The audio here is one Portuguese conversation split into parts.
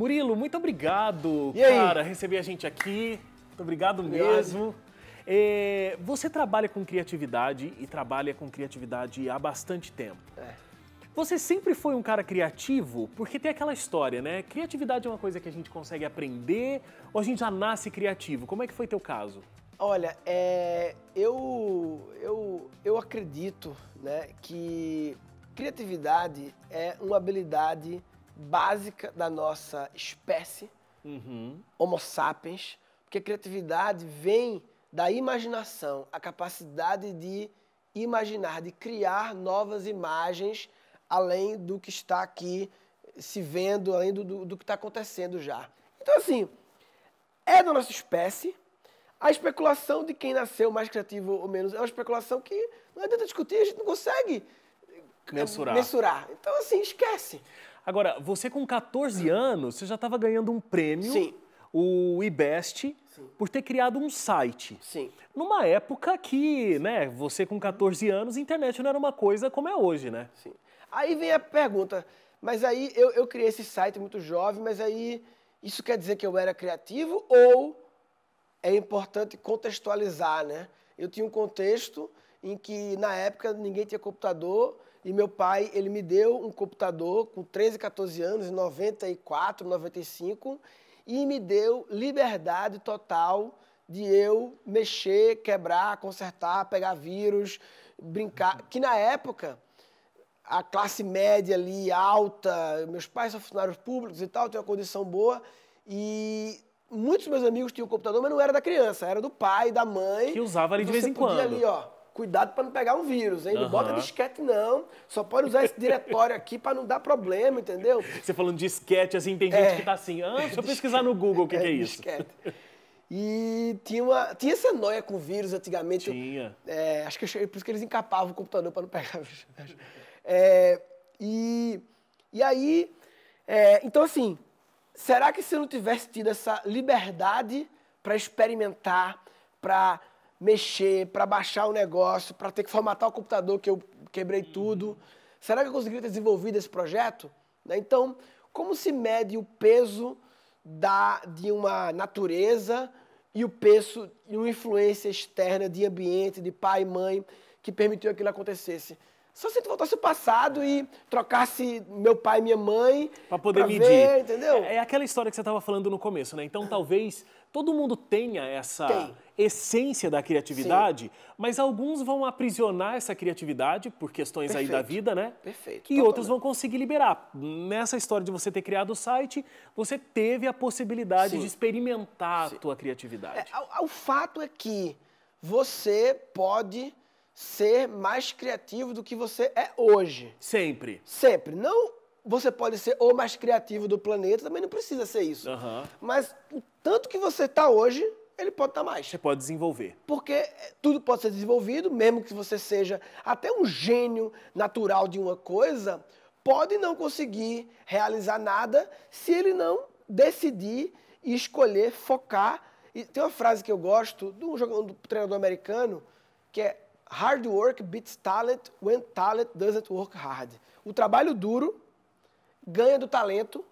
Murilo, muito obrigado, E aí? cara, receber a gente aqui. Muito obrigado mesmo. Você trabalha com criatividade e trabalha com criatividade há bastante tempo. Você sempre foi um cara criativo? Porque tem aquela história, né? Criatividade é uma coisa que a gente consegue aprender ou a gente já nasce criativo? Como é que foi teu caso? Olha, eu acredito, né, que criatividade é uma habilidade básica da nossa espécie, Homo sapiens, porque criatividade vem da imaginação, a capacidade de imaginar, de criar novas imagens além do que está aqui se vendo, além do que está acontecendo já. Então, assim, é da nossa espécie. A especulação de quem nasceu mais criativo ou menos é uma especulação que não adianta discutir, a gente não consegue mensurar. Então, assim, esquece. Agora, você com 14 anos, você já estava ganhando um prêmio, Sim. o IBEST, por ter criado um site. Sim. Numa época que, né, você com 14 anos, a internet não era uma coisa como é hoje, né? Sim. Aí vem a pergunta, mas aí eu criei esse site muito jovem, mas aí isso quer dizer que eu era criativo ou é importante contextualizar, né? Eu tinha um contexto em que, na época, ninguém tinha computador e meu pai, ele me deu um computador com 13, 14 anos, em 94, 95, e me deu liberdade total de eu mexer, quebrar, consertar, pegar vírus, brincar. Que, na época, a classe média ali, alta, meus pais são funcionários públicos e tal, tinham uma condição boa, e muitos meus amigos tinham computador, mas não era da criança, era do pai, da mãe. Que usava ali de vez em Você podia quando. ali, ó, cuidado para não pegar um vírus, hein? Não bota disquete não, só pode usar esse diretório aqui para não dar problema, entendeu? Você falando de disquete, assim, tem gente que tá assim, deixa eu pesquisar no Google o que é isso. Disquete. E tinha essa noia com vírus antigamente. Tinha. Acho que por isso que eles encapavam o computador para não pegar vírus. E aí, então assim, será que se eu não tivesse tido essa liberdade para experimentar, para mexer, para baixar o negócio, para ter que formatar o computador que eu quebrei tudo, será que eu conseguiria ter desenvolvido esse projeto? Então, como se mede o peso de uma natureza e o peso de uma influência externa de ambiente, de pai e mãe, que permitiu que aquilo acontecesse? Só se a gente voltasse ao passado e trocasse meu pai e minha mãe para poder medir. Ver, entendeu? É aquela história que você estava falando no começo, né? Então, talvez todo mundo tenha essa essência da criatividade, mas alguns vão aprisionar essa criatividade por questões aí da vida, né? Perfeito. E outros vão conseguir liberar. Nessa história de você ter criado o site, você teve a possibilidade de experimentar a tua criatividade. O fato é que você pode ser mais criativo do que você é hoje. Sempre. Sempre. Não, você pode ser o mais criativo do planeta, também não precisa ser isso. Mas o tanto que você está hoje, ele pode estar mais. Você pode desenvolver. Porque tudo pode ser desenvolvido, mesmo que você seja até um gênio natural de uma coisa, pode não conseguir realizar nada se ele não decidir e escolher, focar. E tem uma frase que eu gosto do treinador americano, que é hard work beats talent when talent doesn't work hard. O trabalho duro ganha do talento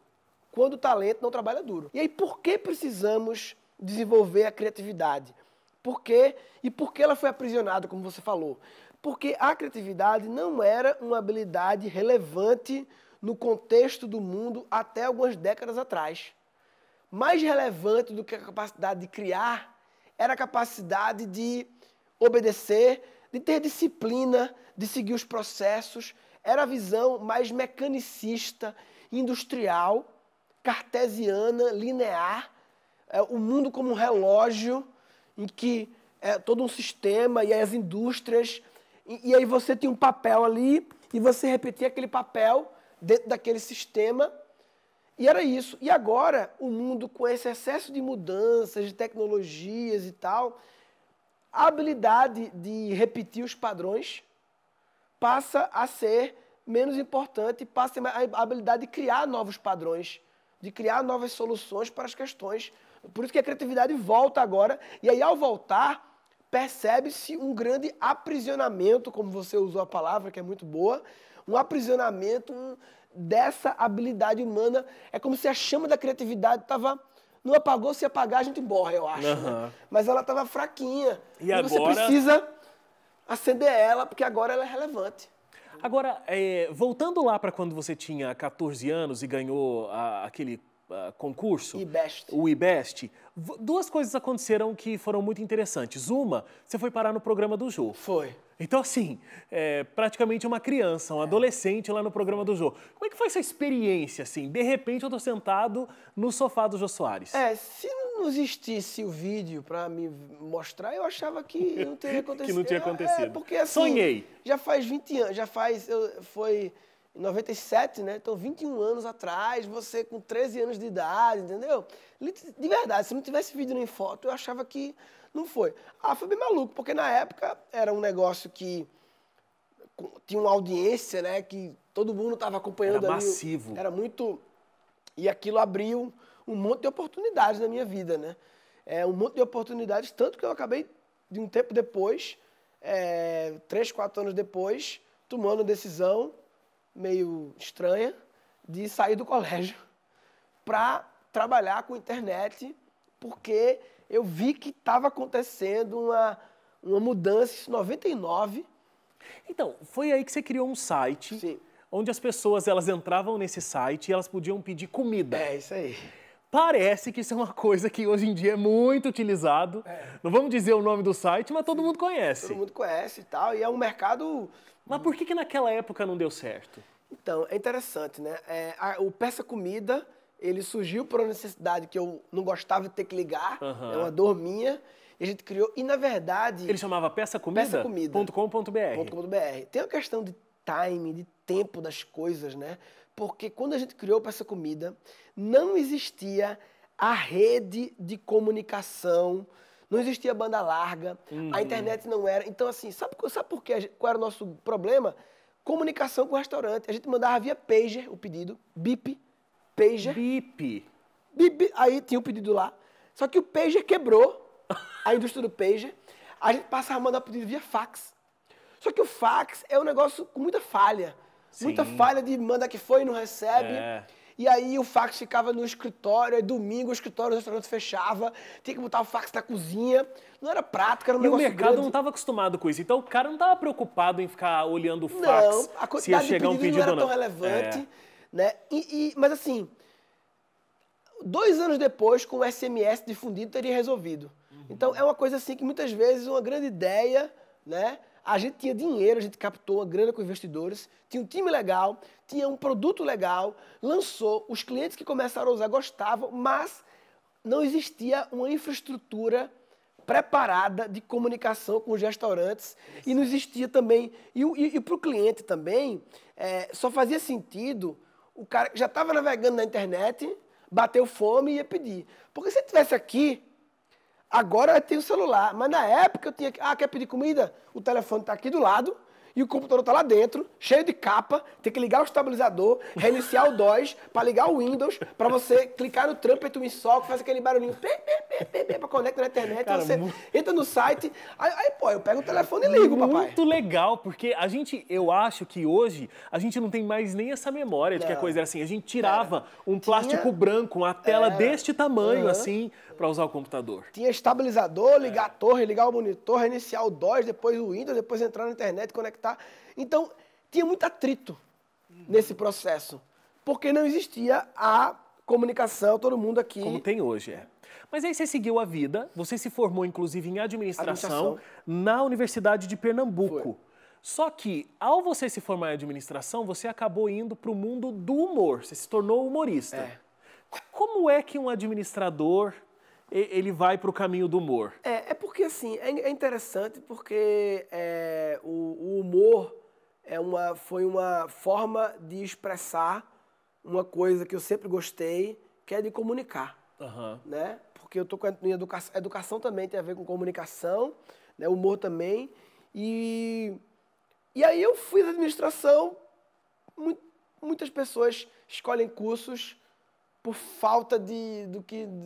quando o talento não trabalha duro. E aí, por que precisamos desenvolver a criatividade? Por quê? E por que ela foi aprisionada, como você falou? Porque a criatividade não era uma habilidade relevante no contexto do mundo até algumas décadas atrás. Mais relevante do que a capacidade de criar era a capacidade de obedecer, de ter disciplina, de seguir os processos. Era a visão mais mecanicista, industrial, cartesiana, linear, o mundo como um relógio em que é todo um sistema e as indústrias, e aí você tinha um papel ali e você repetia aquele papel dentro daquele sistema, e era isso. E agora, o mundo com esse excesso de mudanças, de tecnologias e tal, a habilidade de repetir os padrões passa a ser menos importante, passa a habilidade de criar novos padrões, de criar novas soluções para as questões. Por isso que a criatividade volta agora, e aí ao voltar, percebe-se um grande aprisionamento, como você usou a palavra, que é muito boa, um aprisionamento dessa habilidade humana. É como se a chama da criatividade estava... Não apagou, se apagar a gente morre, eu acho. Né? Mas ela estava fraquinha. E agora... você precisa acender ela, porque agora ela é relevante. Agora, voltando lá para quando você tinha 14 anos e ganhou aquele concurso, o IBEST, duas coisas aconteceram que foram muito interessantes. Uma, você foi parar no programa do Jô. Foi. Então, assim, praticamente uma criança, um adolescente lá no programa do Jô. Como é que foi essa experiência, assim? De repente eu tô sentado no sofá do Jô Soares. Se não existisse o vídeo para me mostrar, eu achava que não teria acontecido. Que não tinha acontecido. Porque, assim, sonhei. Já faz 20 anos, foi em 97, né? Então, 21 anos atrás, você com 13 anos de idade, entendeu? De verdade, se não tivesse vídeo nem foto, eu achava que não foi. Foi bem maluco, porque na época era um negócio que tinha uma audiência, né? Que todo mundo estava acompanhando. Era massivo. Era muito... E aquilo abriu um monte de oportunidades na minha vida, né? Um monte de oportunidades, tanto que eu acabei, de um tempo depois, 3, 4 anos depois, tomando a decisão meio estranha de sair do colégio para trabalhar com internet, porque eu vi que estava acontecendo uma mudança em 99. Então, foi aí que você criou um site. Sim. Onde as pessoas elas entravam nesse site e elas podiam pedir comida. Isso aí. Parece que isso é uma coisa que hoje em dia é muito utilizado. Não vamos dizer o nome do site, mas todo mundo conhece. Todo mundo conhece e tal, e é um mercado... Mas por que naquela época não deu certo? Então, é interessante, né? O Peça Comida, ele surgiu por uma necessidade que eu não gostava de ter que ligar, é uma dor minha, e a gente criou, e na verdade... Ele chamava peçacomida.com.br. Tem uma questão de time, de tempo das coisas, né? Porque quando a gente criou Peça Comida, não existia a rede de comunicação, não existia banda larga, a internet não era... Então, assim, sabe por quê? Qual era o nosso problema? Comunicação com o restaurante. A gente mandava via pager o pedido, bip, pager. Bip. Aí tinha o pedido lá. Só que o pager quebrou, a indústria do pager. A gente passava a mandar o pedido via fax. Só que o fax é um negócio com muita falha. Sim. Muita falha de manda que foi e não recebe. E aí o fax ficava no escritório, aí domingo o escritório do restaurante fechava, tinha que botar o fax na cozinha. Não era prático, era um negócio grande. E o mercado grande. não estava acostumado com isso. Então o cara não estava preocupado em ficar olhando o fax, se ia chegar um pedido não ou não. Não era tão relevante. Né? Mas assim, 2 anos depois, com o SMS difundido, teria resolvido. Então é uma coisa assim que muitas vezes uma grande ideia, né? A gente tinha dinheiro, a gente captou uma grana com investidores, tinha um time legal, tinha um produto legal, lançou, os clientes que começaram a usar gostavam, mas não existia uma infraestrutura preparada de comunicação com os restaurantes e não existia também, e para o cliente também, só fazia sentido o cara que já estava navegando na internet, bateu fome e ia pedir. Porque se ele estivesse aqui, agora tem o celular, mas na época eu tinha que... quer pedir comida? O telefone está aqui do lado e o computador está lá dentro, cheio de capa, tem que ligar o estabilizador, reiniciar o DOS para ligar o Windows, para você clicar no Trumpet to Install, que faz aquele barulhinho, para conectar na internet, cara, você entra no site, aí eu pego o telefone e ligo, papai. Muito legal, porque eu acho que hoje a gente não tem mais nem essa memória de que a coisa era assim. A gente tirava um plástico branco, uma tela deste tamanho, assim, para usar o computador. Tinha estabilizador, ligar a torre, ligar o monitor, reiniciar o DOS, depois o Windows, depois entrar na internet, conectar. Então, tinha muito atrito nesse processo, porque não existia a comunicação, todo mundo aqui... Como tem hoje, Mas aí você seguiu a vida, você se formou, inclusive, em administração na Universidade de Pernambuco. Foi. Só que, ao você se formar em administração, você acabou indo para o mundo do humor, você se tornou humorista. Como é que um administrador... ele vai para o caminho do humor? Porque, assim, é interessante porque o humor foi uma forma de expressar uma coisa que eu sempre gostei, que é de comunicar. Né? Porque eu estou em educação. Educação também tem a ver com comunicação, né? Humor também. E aí eu fiz administração, muitas pessoas escolhem cursos por falta de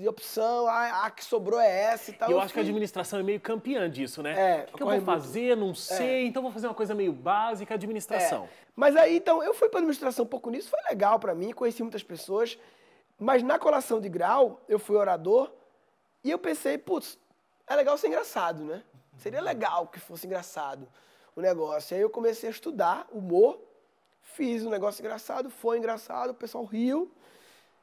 opção, a que sobrou é essa e tal. Eu acho que a administração é meio campeã disso, né? O que eu vou fazer? Não sei, então vou fazer uma coisa meio básica, administração. Mas aí, então, eu fui para administração um pouco nisso, foi legal para mim, conheci muitas pessoas, mas na colação de grau, eu fui orador e eu pensei, putz, é legal ser engraçado, né? Seria legal que fosse engraçado o negócio. Aí eu comecei a estudar humor, fiz um negócio engraçado, foi engraçado, o pessoal riu.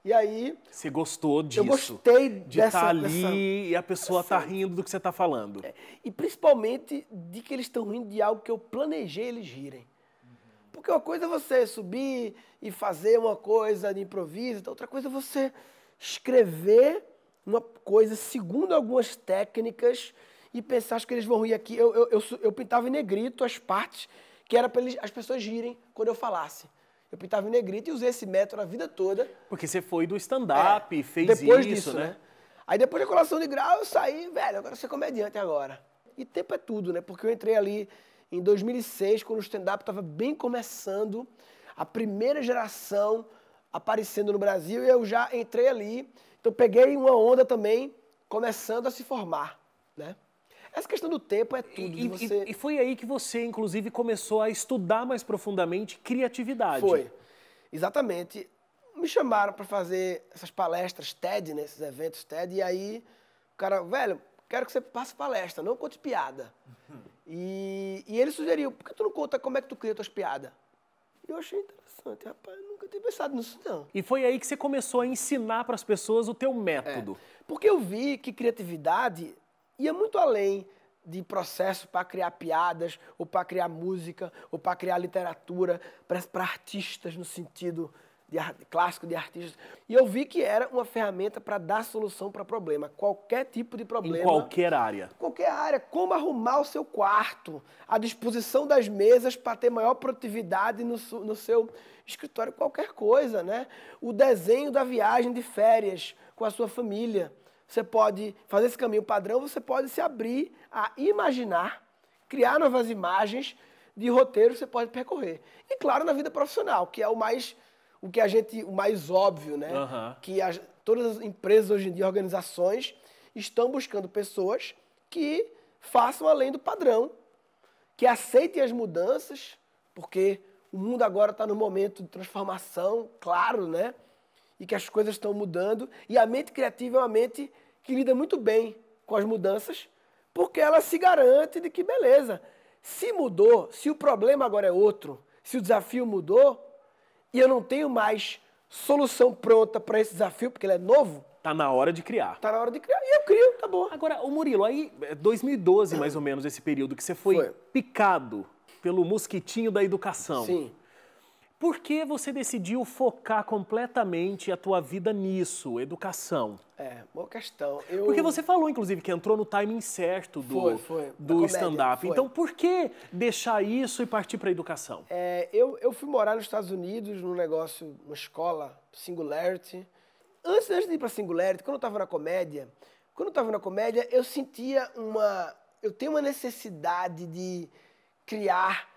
E aí... Você gostou disso? Eu gostei de estar ali e a pessoa tá rindo do que você tá falando. E principalmente de que eles estão rindo de algo que eu planejei eles rirem. Porque uma coisa é você subir e fazer uma coisa de improviso, outra coisa é você escrever uma coisa segundo algumas técnicas e pensar, acho que eles vão rir aqui. Eu pintava em negrito as partes que era para as pessoas rirem quando eu falasse. Eu pintava em negrito e usei esse método a vida toda. Porque você foi do stand-up e fez depois isso, disso, né? Aí depois da colação de grau eu saí, velho, agora eu sou comediante agora. E tempo é tudo, né? Porque eu entrei ali em 2006, quando o stand-up estava bem começando, a primeira geração aparecendo no Brasil, e eu já entrei ali. Então peguei uma onda também, começando a se formar, né? Essa questão do tempo é tudo. E foi aí que você, inclusive, começou a estudar mais profundamente criatividade. Foi, exatamente. Me chamaram para fazer essas palestras TED, né, esses eventos TED, e aí o cara, velho, quero que você passe palestra, não conte piada. E ele sugeriu, por que tu não conta como é que tu cria tuas piadas? E eu achei interessante, rapaz, eu nunca tinha pensado nisso não. E foi aí que você começou a ensinar para as pessoas o teu método. Porque eu vi que criatividade ia muito além de processo para criar piadas, ou para criar música, ou para criar literatura, para artistas no sentido clássico de artistas. E eu vi que era uma ferramenta para dar solução para problema, qualquer tipo de problema. Em qualquer área. Qualquer área. Como arrumar o seu quarto, a disposição das mesas para ter maior produtividade no seu escritório, qualquer coisa, né? O desenho da viagem de férias com a sua família. Você pode fazer esse caminho padrão, você pode se abrir a imaginar, criar novas imagens de roteiro que você pode percorrer. E claro, na vida profissional, que é o mais óbvio, né? Que todas as empresas hoje em dia, organizações, estão buscando pessoas que façam além do padrão, que aceitem as mudanças, porque o mundo agora está num momento de transformação, claro, né? E que as coisas estão mudando, e a mente criativa é uma mente que lida muito bem com as mudanças, porque ela se garante de que, beleza, se mudou, se o problema agora é outro, se o desafio mudou, e eu não tenho mais solução pronta para esse desafio, porque ele é novo. Tá na hora de criar. Tá na hora de criar, e eu crio, tá bom. Agora, o Murilo, aí, 2012 mais ou menos, esse período que você foi picado pelo mosquitinho da educação. Sim. Por que você decidiu focar completamente a tua vida nisso, educação? Boa questão. Porque você falou, inclusive, que entrou no timing certo do stand-up. Então, por que deixar isso e partir para a educação? Eu fui morar nos Estados Unidos, num negócio, uma escola, Singularity. Antes de ir para Singularity, quando eu estava na comédia, eu sentia eu tenho uma necessidade de criar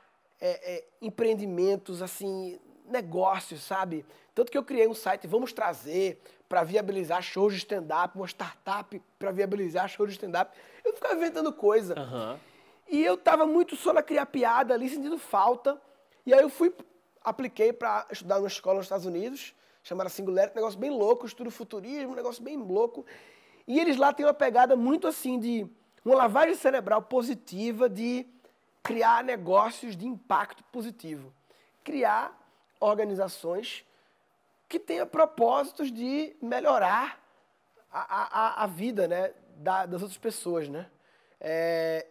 empreendimentos, assim, negócios, sabe? Tanto que eu criei um site, Vamos Trazer, para viabilizar shows de stand-up, uma startup para viabilizar shows de stand-up. Eu ficava inventando coisa. E eu estava muito só na criar piada ali, sentindo falta. E aí eu apliquei para estudar numa escola nos Estados Unidos, chamada Singularity, um negócio bem louco, estudo futurismo, um negócio bem louco. E eles lá têm uma pegada muito assim de uma lavagem cerebral positiva de criar negócios de impacto positivo. Criar organizações que tenham propósitos de melhorar a vida, né, das outras pessoas, né?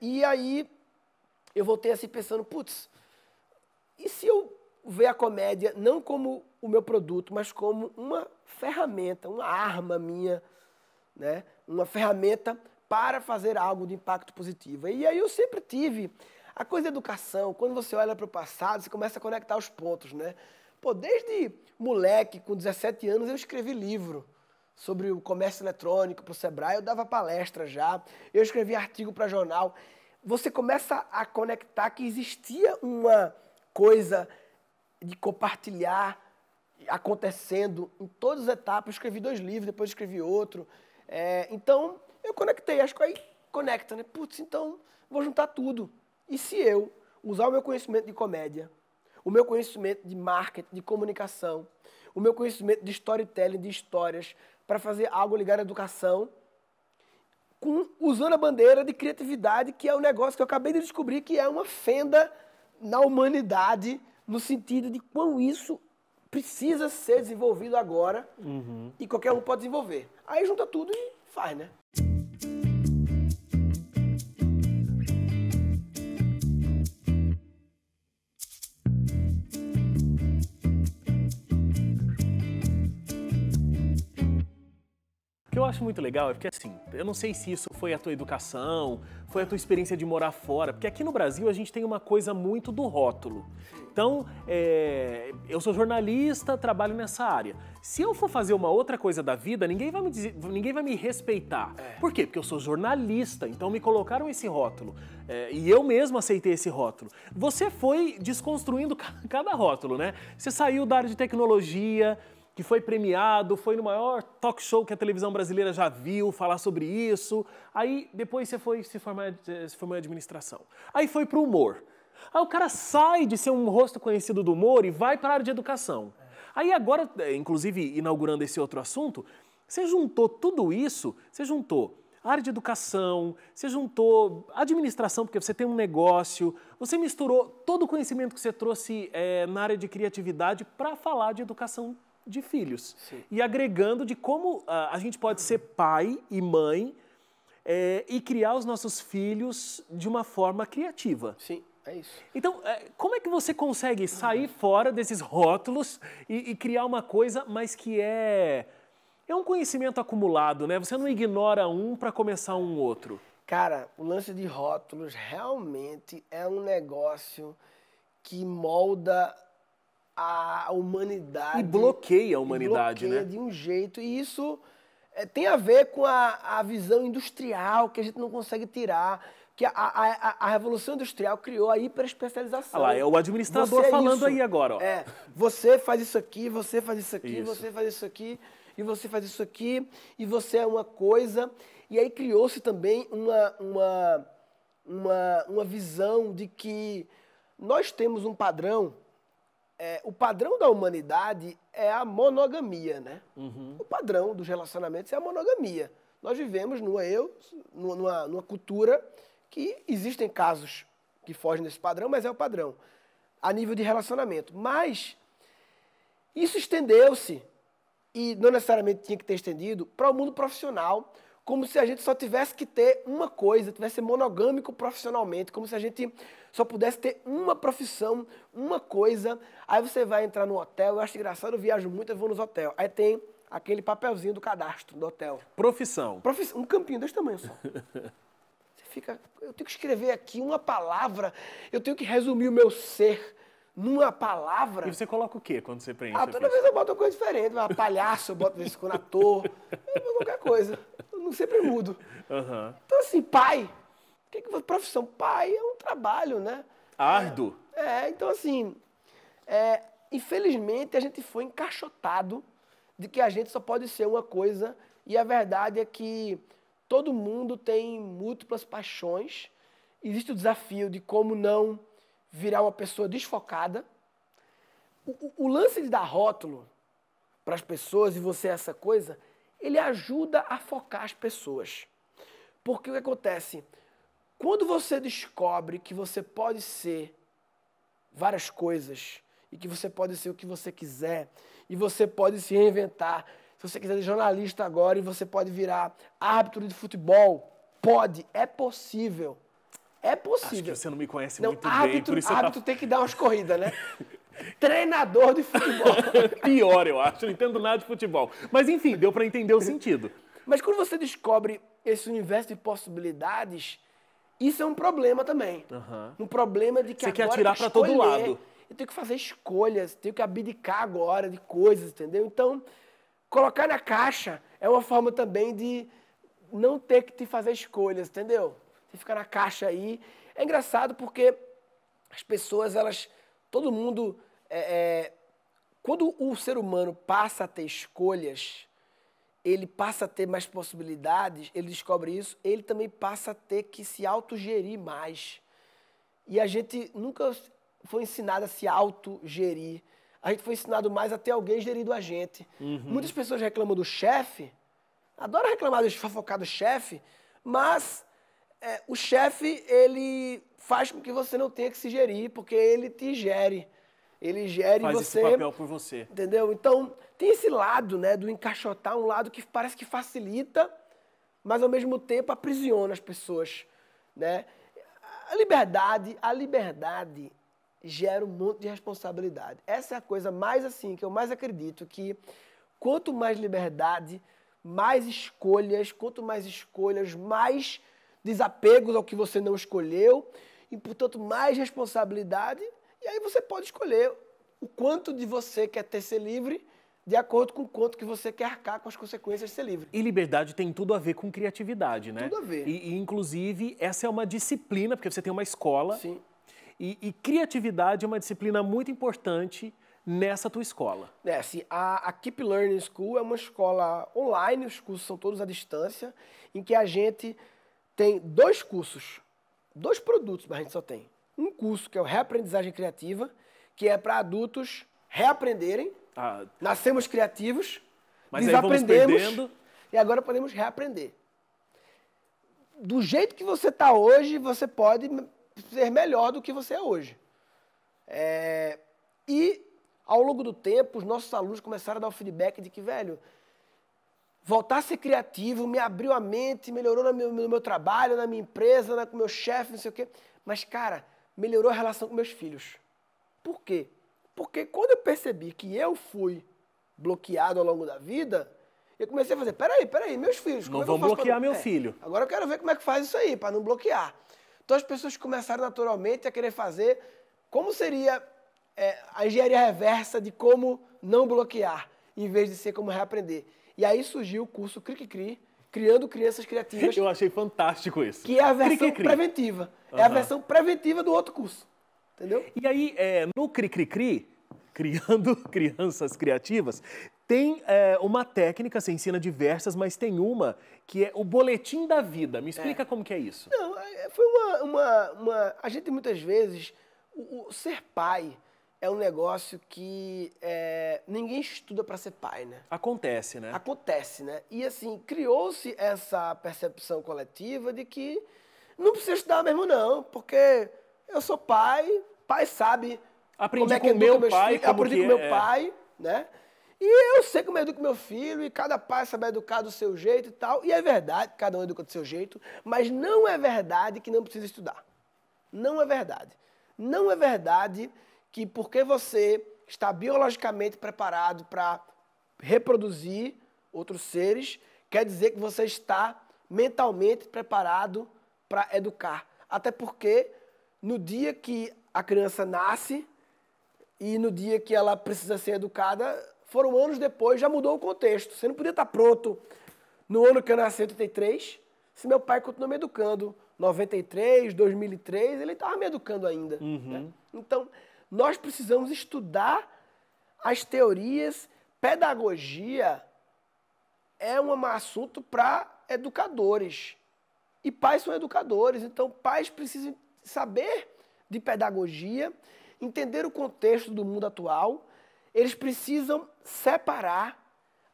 E aí eu voltei assim pensando, putz, e se eu ver a comédia não como o meu produto, mas como uma ferramenta, uma arma minha, né? Uma ferramenta para fazer algo de impacto positivo. E aí eu sempre tive a coisa da educação, quando você olha para o passado, você começa a conectar os pontos, né? Pô, desde moleque, com 17 anos, eu escrevi livro sobre o comércio eletrônico para o Sebrae, eu dava palestra já, eu escrevi artigo para jornal. Você começa a conectar que existia uma coisa de compartilhar acontecendo em todas as etapas. Eu escrevi 2 livros, depois escrevi outro. Então, eu conectei. Acho que aí conecta, né? Putz, então, vou juntar tudo. E se eu usar o meu conhecimento de comédia, o meu conhecimento de marketing, de comunicação, o meu conhecimento de storytelling, de histórias, para fazer algo ligado à educação, usando a bandeira de criatividade, que é um negócio que eu acabei de descobrir que é uma fenda na humanidade, no sentido de quão isso precisa ser desenvolvido agora e qualquer um pode desenvolver. Aí junta tudo e faz, né? O que eu acho muito legal é porque, assim, eu não sei se isso foi a tua educação, foi a tua experiência de morar fora, porque aqui no Brasil a gente tem uma coisa muito do rótulo. Então, eu sou jornalista, trabalho nessa área. Se eu for fazer uma outra coisa da vida, ninguém vai me respeitar. Por quê? Porque eu sou jornalista, então me colocaram esse rótulo. E eu mesmo aceitei esse rótulo. Você foi desconstruindo cada rótulo, né? Você saiu da área de tecnologia, que foi premiado, foi no maior talk show que a televisão brasileira já viu, falar sobre isso. Aí depois você foi se formar em administração. Aí foi pro humor. Aí o cara sai de ser um rosto conhecido do humor e vai para a área de educação. Aí agora, inclusive inaugurando esse outro assunto, você juntou tudo isso, você juntou a área de educação, você juntou administração, porque você tem um negócio, você misturou todo o conhecimento que você trouxe na área de criatividade para falar de educação de filhos. Sim. E agregando de como a gente pode ser pai e mãe e criar os nossos filhos de uma forma criativa. Sim, é isso. Então, como é que você consegue sair fora desses rótulos e criar uma coisa, mas que é um conhecimento acumulado, né? Você não ignora um para começar um outro. Cara, o lance de rótulos realmente é um negócio que molda a humanidade. E bloqueia a humanidade, bloqueia né? de um jeito. E isso tem a ver com a visão industrial que a gente não consegue tirar. Que a Revolução Industrial criou a hiperespecialização. Olha lá, é o administrador falando isso aí agora. Ó. Você faz isso aqui, você faz isso aqui, Isso. você faz isso aqui, e você faz isso aqui, e você é uma coisa. E aí criou-se também uma visão de que nós temos um padrão. O padrão da humanidade é a monogamia, né? O padrão dos relacionamentos é a monogamia. Nós vivemos numa cultura que existem casos que fogem desse padrão, mas é o padrão, a nível de relacionamento. Mas isso estendeu-se, e não necessariamente tinha que ter estendido, para o mundo profissional, como se a gente só tivesse que ter uma coisa, tivesse monogâmico profissionalmente, como se a gente só pudesse ter uma profissão, uma coisa. Aí você vai entrar no hotel, eu acho engraçado, eu viajo muito, eu vou nos hotéis. Aí tem aquele papelzinho do cadastro do hotel. Profissão. Um campinho desse tamanho só. Você fica, eu tenho que escrever aqui uma palavra, eu tenho que resumir o meu ser numa palavra. E você coloca o quê quando você preenche? Toda vez eu boto uma coisa diferente, palhaço, eu boto vez quando ator, qualquer coisa. Eu não sempre mudo. Então assim, pai, profissão? Pai é um trabalho, né? Árduo. Então assim, infelizmente a gente foi encaixotado de que a gente só pode ser uma coisa, e a verdade é que todo mundo tem múltiplas paixões. Existe o desafio de como não virar uma pessoa desfocada. O lance de dar rótulo para as pessoas, e você é essa coisa, ele ajuda a focar as pessoas. Porque o que acontece? Quando você descobre que você pode ser várias coisas, e que você pode ser o que você quiser, e você pode se reinventar, se você quiser ser jornalista agora, e você pode virar árbitro de futebol, é possível. É possível. Acho que você não me conhece Não, muito árbitro, bem, por isso árbitro tem que dar umas corridas, né? Treinador de futebol. Pior, eu acho. Eu não entendo nada de futebol. Mas enfim, deu para entender o sentido. Mas quando você descobre esse universo de possibilidades, isso é um problema também. Um problema de que você agora quer atirar para todo lado. Eu tenho que fazer escolhas, tenho que abdicar agora de coisas, entendeu? Então, colocar na caixa é uma forma também de não ter que te fazer escolhas, entendeu? Você fica na caixa aí. É engraçado porque as pessoas, todo mundo quando o ser humano passa a ter escolhas, ele passa a ter mais possibilidades, ele descobre isso, ele também passa a ter que se autogerir mais. E a gente nunca foi ensinado a se autogerir. A gente foi ensinado mais a ter alguém gerindo a gente. Muitas pessoas reclamam do chefe, adoram reclamar de fofocar do chefe, mas o chefe, ele faz com que você não tenha que se gerir, porque ele te gere. Ele gere Faz você. esse papel por você. Entendeu? Então, tem esse lado, né, do encaixotar, um lado que parece que facilita, mas ao mesmo tempo aprisiona as pessoas, né? A liberdade gera um monte de responsabilidade. Essa é a coisa mais assim, que eu mais acredito, que quanto mais liberdade, mais escolhas, mais desapegos ao que você não escolheu, e, portanto, mais responsabilidade, e aí você pode escolher o quanto de você quer ter ser livre, de acordo com o quanto que você quer arcar com as consequências de ser livre. E liberdade tem tudo a ver com criatividade, né? Tudo a ver. Inclusive, essa é uma disciplina, porque você tem uma escola. Sim. E criatividade é uma disciplina muito importante nessa tua escola. Assim, a Keep Learning School é uma escola online, os cursos são todos à distância, em que a gente tem 2 cursos, 2 produtos, mas a gente só tem. Um curso que é o Reaprendizagem Criativa, que é para adultos reaprenderem. Nascemos criativos, mas desaprendemos e agora podemos reaprender. Do jeito que você está hoje, você pode ser melhor do que você é hoje. E ao longo do tempo, os nossos alunos começaram a dar o feedback de que, velho, voltar a ser criativo me abriu a mente, melhorou no meu trabalho, na minha empresa, com o meu chefe, não sei o quê. Mas, cara, melhorou a relação com meus filhos. Por quê? Porque quando eu percebi que eu fui bloqueado ao longo da vida, eu comecei a fazer, peraí, meus filhos... Não vão bloquear meu filho. Agora eu quero ver como é que faz isso aí, para não bloquear. Então as pessoas começaram naturalmente a querer fazer como seria a engenharia reversa de como não bloquear, em vez de ser como reaprender. E aí surgiu o curso Cri-Cri, Criando Crianças Criativas. Eu achei fantástico isso. Que é a versão preventiva. É a versão preventiva do outro curso. Entendeu? E aí, no Cri-Cri-Cri, Criando Crianças Criativas, tem uma técnica, você ensina diversas, mas tem uma que é o boletim da vida. Me explica como que é isso. Não, foi a gente muitas vezes, o ser pai é um negócio que ninguém estuda para ser pai, né? Acontece, né? Acontece, né? E assim, criou-se essa percepção coletiva de que não precisa estudar mesmo não, porque eu sou pai sabe aprendi como é que com meu pai, filhos, aprendi com meu pai, né? E eu sei como eu educo meu filho, e cada pai sabe educar do seu jeito e tal. E é verdade, cada um educa do seu jeito, mas não é verdade que não precisa estudar. Não é verdade. Não é verdade que porque você está biologicamente preparado para reproduzir outros seres, quer dizer que você está mentalmente preparado para educar. Até porque no dia que a criança nasce e no dia que ela precisa ser educada, foram anos depois, já mudou o contexto. Você não podia estar pronto no ano que eu nasci, em 83, se meu pai continuou me educando. 93, 2003, ele estava me educando ainda. Né? Então, nós precisamos estudar as teorias. Pedagogia é um assunto para educadores. E pais são educadores, então pais precisam saber de pedagogia, entender o contexto do mundo atual. Eles precisam separar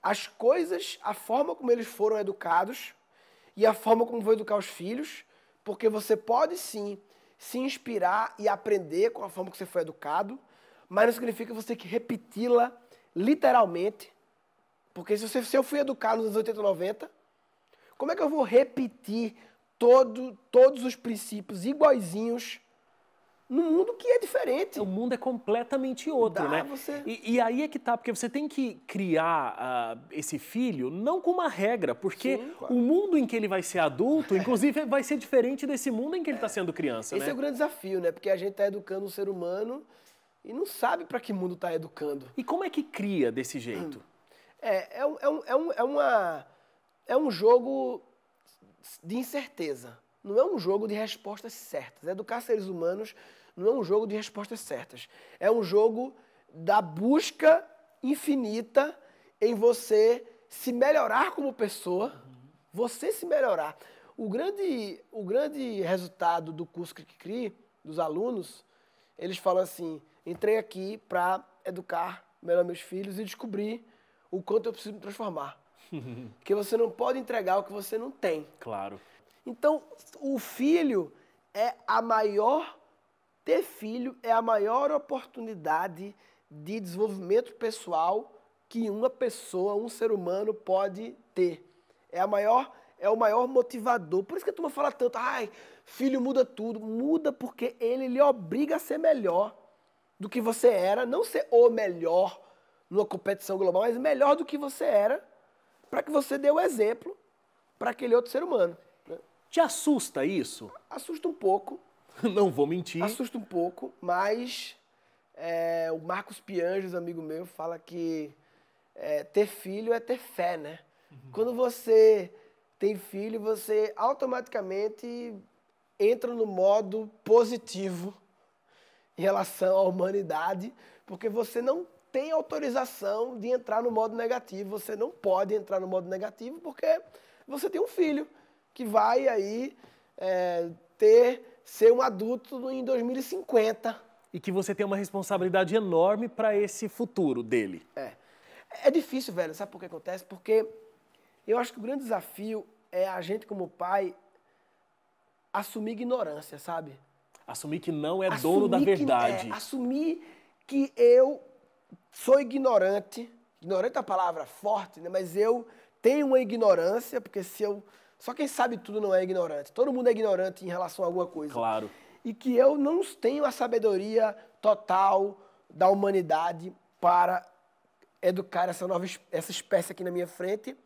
as coisas, a forma como eles foram educados e a forma como vão educar os filhos, porque você pode sim se inspirar e aprender com a forma que você foi educado, mas não significa que você tem que repeti-la literalmente, porque se eu fui educado nos anos 80 e 90, como é que eu vou repetir todos os princípios iguaizinhos num mundo que é diferente? O mundo é completamente outro, né? E aí é que tá, porque você tem que criar esse filho não com uma regra, porque sim, claro, o mundo em que ele vai ser adulto, inclusive, vai ser diferente desse mundo em que ele está sendo criança, Esse é o grande desafio, né? Porque a gente está educando um ser humano e não sabe para que mundo está educando. E como é que cria desse jeito? É um jogo de incerteza. Não é um jogo de respostas certas. Educar seres humanos não é um jogo de respostas certas. É um jogo da busca infinita em você se melhorar como pessoa, você se melhorar. O grande resultado do curso Cri, dos alunos, eles falam assim, entrei aqui para educar melhor meus filhos e descobrir o quanto eu preciso me transformar. Porque você não pode entregar o que você não tem. Claro. Então, o filho ter filho é a maior oportunidade de desenvolvimento pessoal que uma pessoa, um ser humano pode ter. É o maior motivador. Por isso que a turma fala tanto, ai, filho muda tudo. Muda porque ele lhe obriga a ser melhor do que você era, não ser o melhor numa competição global, mas melhor do que você era, para que você dê o exemplo para aquele outro ser humano. Né? Te assusta isso? Assusta um pouco. Não vou mentir. Assusta um pouco, mas o Marcos Pianges, amigo meu, fala que ter filho é ter fé, né? Quando você tem filho, você automaticamente entra no modo positivo em relação à humanidade, porque você não tem autorização de entrar no modo negativo. Você não pode entrar no modo negativo porque você tem um filho que vai aí ser um adulto em 2050. E que você tem uma responsabilidade enorme para esse futuro dele. É difícil, velho. Sabe por que acontece? Porque eu acho que o grande desafio é a gente, como pai, assumir ignorância, sabe? Assumir que não é dono da verdade. Assumir que eu sou ignorante. Ignorante é uma palavra forte, né? Mas eu tenho uma ignorância, porque só quem sabe tudo não é ignorante. Todo mundo é ignorante em relação a alguma coisa. Claro. E que eu não tenho a sabedoria total da humanidade para educar essa espécie aqui na minha frente.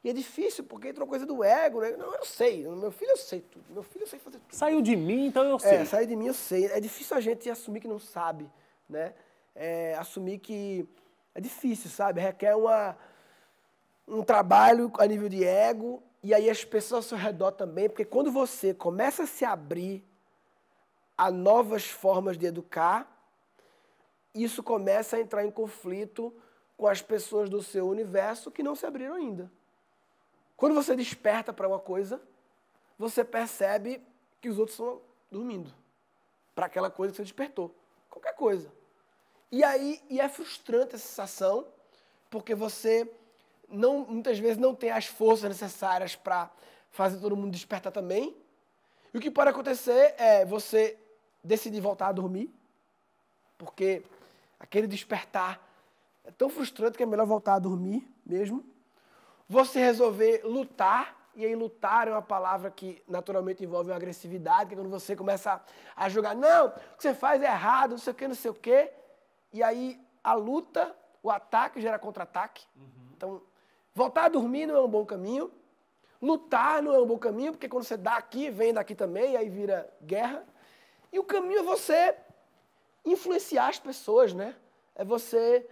E é difícil, porque entra uma coisa do ego, né? Não, eu sei. Meu filho eu sei tudo. Meu filho eu sei fazer tudo. Saiu de mim, então eu sei. Saiu de mim, eu sei. É difícil a gente assumir que não sabe, né? Assumir que é difícil, sabe? Requer um trabalho a nível de ego, e aí as pessoas ao seu redor também, porque quando você começa a se abrir a novas formas de educar, isso começa a entrar em conflito com as pessoas do seu universo que não se abriram ainda. Quando você desperta para uma coisa, você percebe que os outros estão dormindo para aquela coisa que você despertou. Qualquer coisa. E é frustrante essa sensação, porque você muitas vezes não tem as forças necessárias para fazer todo mundo despertar também. E o que pode acontecer é você decidir voltar a dormir, porque aquele despertar é tão frustrante que é melhor voltar a dormir mesmo. Você resolver lutar, e aí lutar é uma palavra que naturalmente envolve uma agressividade, que é quando você começa a jogar, não, o que você faz é errado, não sei o que, não sei o quê. E aí a luta, o ataque gera contra-ataque. Então, voltar a dormir não é um bom caminho. Lutar não é um bom caminho, porque quando você dá aqui, vem daqui também, e aí vira guerra. E o caminho é você influenciar as pessoas, né? É você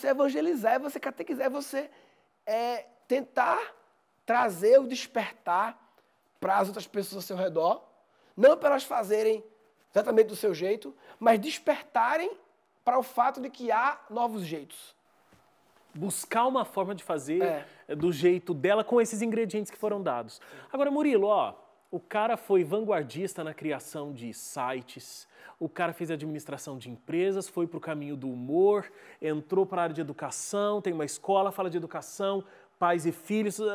evangelizar, é você catequizar, é você tentar trazer o despertar para as outras pessoas ao seu redor, não para elas fazerem exatamente do seu jeito, mas despertarem para o fato de que há novos jeitos. Buscar uma forma de fazer do jeito dela com esses ingredientes que foram dados. Agora, Murilo, o cara foi vanguardista na criação de sites, o cara fez administração de empresas, foi para o caminho do humor, entrou para a área de educação, tem uma escola, fala de educação, pais e filhos. O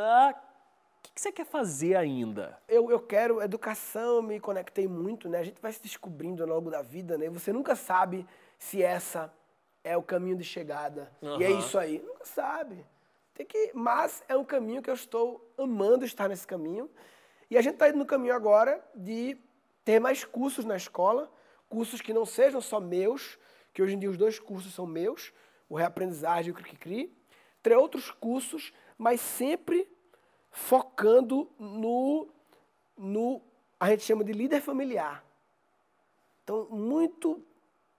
que você quer fazer ainda? Eu quero educação, me conectei muito, né? A gente vai se descobrindo ao longo da vida, né? Você nunca sabe se essa é o caminho de chegada. E é isso aí. Nunca sabe. Mas é um caminho que eu estou amando estar nesse caminho. E a gente está indo no caminho agora de ter mais cursos na escola, cursos que não sejam só meus, que hoje em dia os 2 cursos são meus, o Reaprendizagem e o Cri, ter outros cursos, mas sempre focando a gente chama de líder familiar. Então, muito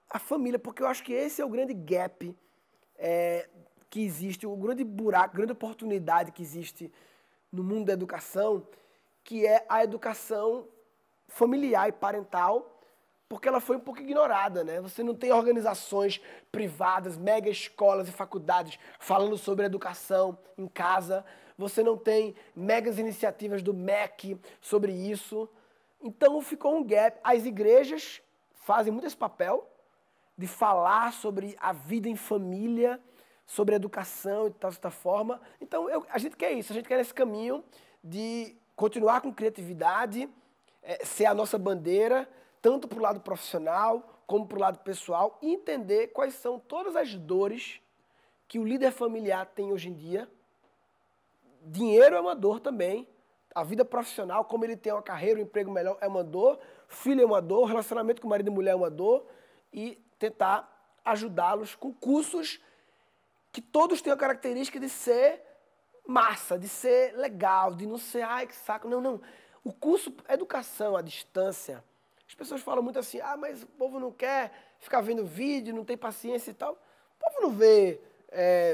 a família, porque eu acho que esse é o grande gap que existe, o grande buraco, a grande oportunidade que existe no mundo da educação, que é a educação familiar e parental, porque ela foi um pouco ignorada, né? Você não tem organizações privadas, mega escolas e faculdades falando sobre educação em casa. Você não tem megas iniciativas do MEC sobre isso. Então ficou um gap. As igrejas fazem muito esse papel de falar sobre a vida em família, sobre educação e tal, de tal forma. Então a gente quer isso, a gente quer esse caminho de continuar com criatividade, ser a nossa bandeira, tanto para o lado profissional como para o lado pessoal, e entender quais são todas as dores que o líder familiar tem hoje em dia. Dinheiro é uma dor também. A vida profissional, como ele tem uma carreira, um emprego melhor, é uma dor. Filho é uma dor, relacionamento com marido e mulher é uma dor. E tentar ajudá-los com cursos que todos têm a característica de ser massa, de ser legal, de não ser, ai, que saco. Não, não. O curso Educação à Distância, as pessoas falam muito assim, ah, mas o povo não quer ficar vendo vídeo, não tem paciência e tal. O povo não vê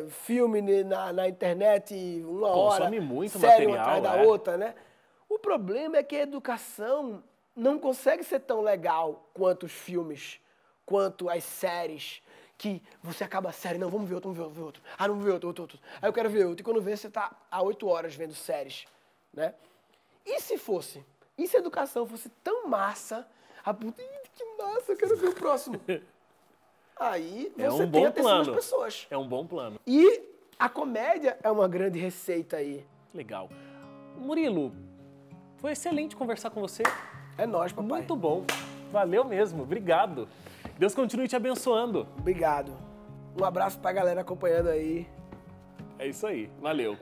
filme na internet uma hora, consome muito série material, uma atrás da outra, né? O problema é que a educação não consegue ser tão legal quanto os filmes, quanto as séries, que você acaba a série, não, vamos ver outro, vamos ver outro. Ah, não, vamos ver outro. Aí eu quero ver outro. E quando vê, você está há 8 horas vendo séries, né? E se a educação fosse tão massa, a puta, que massa, eu quero ver o próximo. Aí você tem atenção das pessoas. É um bom plano. E a comédia é uma grande receita aí. Legal. Murilo, foi excelente conversar com você. É nóis, papai. Muito bom. Valeu mesmo. Obrigado. Deus continue te abençoando. Obrigado. Um abraço pra galera acompanhando aí. É isso aí. Valeu.